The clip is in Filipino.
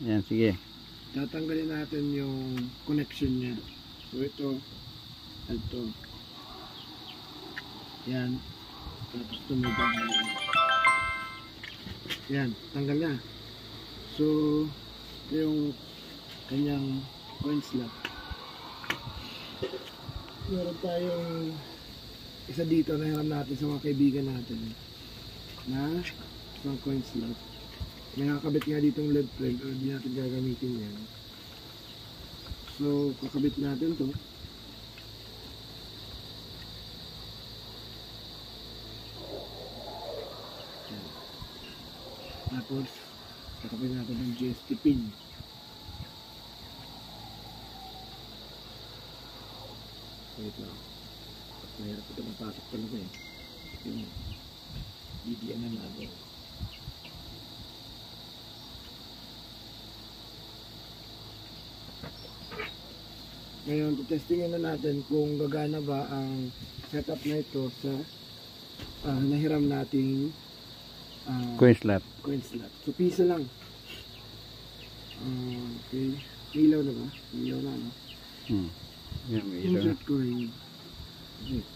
Yan, sige. Tatanggalin natin yung connection niya. So ito. Yan. Tapos tumibang. Yan, tanggal na. So, ito yung kanyang coin slot. Meron tayong isa dito na hiram natin sa mga kaibigan natin na isang coin slot. May nakakabit nga ditong LED plug, hindi natin gagamitin yan. So, kakabit natin to. Tapos, kakabit natin ng GST pin. Wait lang. Mahirap ito mapasok talaga eh. Yung BDN na natin. Ngayon, testingin na natin kung gagana ba ang setup na ito sa nahiram nating Coin slot. So, pisa lang. Okay. Ilaw na ba? Ilaw na, no? Yan, may ilaw. Insert coin. Okay.